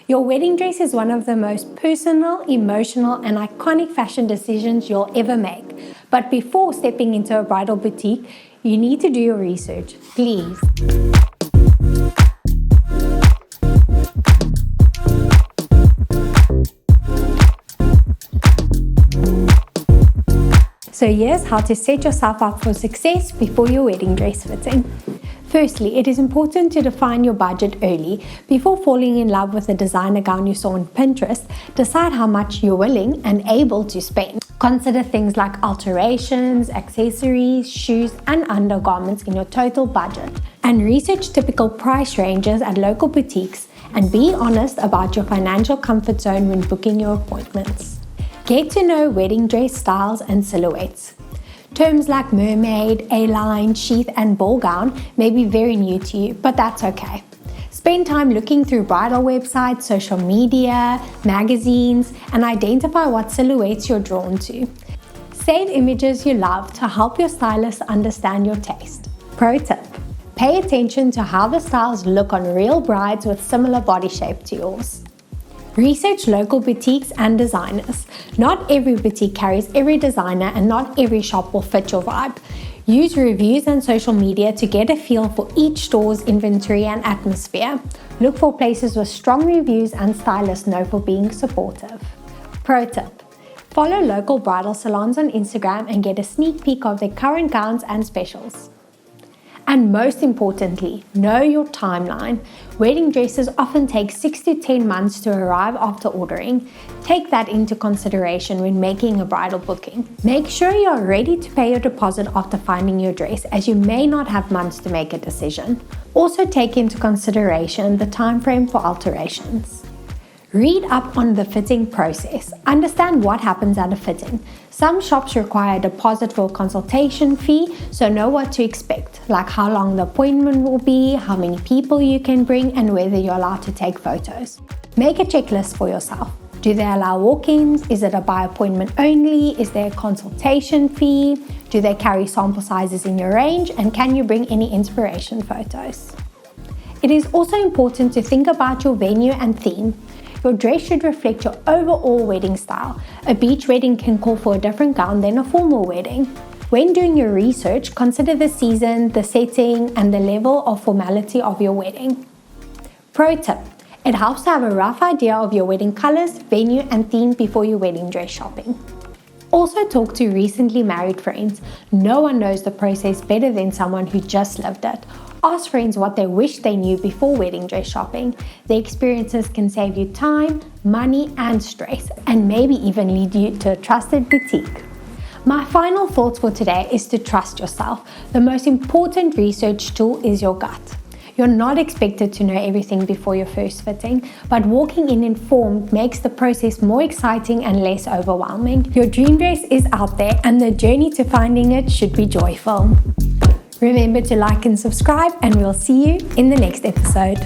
Your wedding dress is one of the most personal, emotional, and iconic fashion decisions you'll ever make. But before stepping into a bridal boutique, you need to do your research, please. So here's how to set yourself up for success before your wedding dress fitting. Firstly, it is important to define your budget early. Before falling in love with the designer gown you saw on Pinterest, decide how much you're willing and able to spend. Consider things like alterations, accessories, shoes, and undergarments in your total budget. And research typical price ranges at local boutiques and be honest about your financial comfort zone when booking your appointments. Get to know wedding dress styles and silhouettes. Terms like mermaid, A-line, sheath, and ball gown may be very new to you, but that's okay. Spend time looking through bridal websites, social media, magazines, and identify what silhouettes you're drawn to. Save images you love to help your stylist understand your taste. Pro tip: pay attention to how the styles look on real brides with similar body shape to yours. Research local boutiques and designers. Not every boutique carries every designer and not every shop will fit your vibe. Use reviews and social media to get a feel for each store's inventory and atmosphere. Look for places with strong reviews and stylists known for being supportive. Pro tip: follow local bridal salons on Instagram and get a sneak peek of their current gowns and specials. And most importantly, know your timeline. Wedding dresses often take 6 to 10 months to arrive after ordering. Take that into consideration when making a bridal booking. Make sure you are ready to pay your deposit after finding your dress, as you may not have months to make a decision. Also take into consideration the time frame for alterations. Read up on the fitting process. Understand what happens at a fitting. Some shops require a deposit for a consultation fee, so know what to expect, like how long the appointment will be, how many people you can bring, and whether you're allowed to take photos. Make a checklist for yourself. Do they allow walk-ins? Is it a by appointment only? Is there a consultation fee? Do they carry sample sizes in your range? And can you bring any inspiration photos? It is also important to think about your venue and theme. Your dress should reflect your overall wedding style. A beach wedding can call for a different gown than a formal wedding. When doing your research, consider the season, the setting, and the level of formality of your wedding. Pro tip: it helps to have a rough idea of your wedding colors, venue, and theme before your wedding dress shopping. Also talk to recently married friends. No one knows the process better than someone who just lived it. Ask friends what they wish they knew before wedding dress shopping. The experiences can save you time, money, and stress, and maybe even lead you to a trusted boutique. My final thoughts for today is to trust yourself. The most important research tool is your gut. You're not expected to know everything before your first fitting, but walking in informed makes the process more exciting and less overwhelming. Your dream dress is out there, and the journey to finding it should be joyful. Remember to like and subscribe, and we'll see you in the next episode.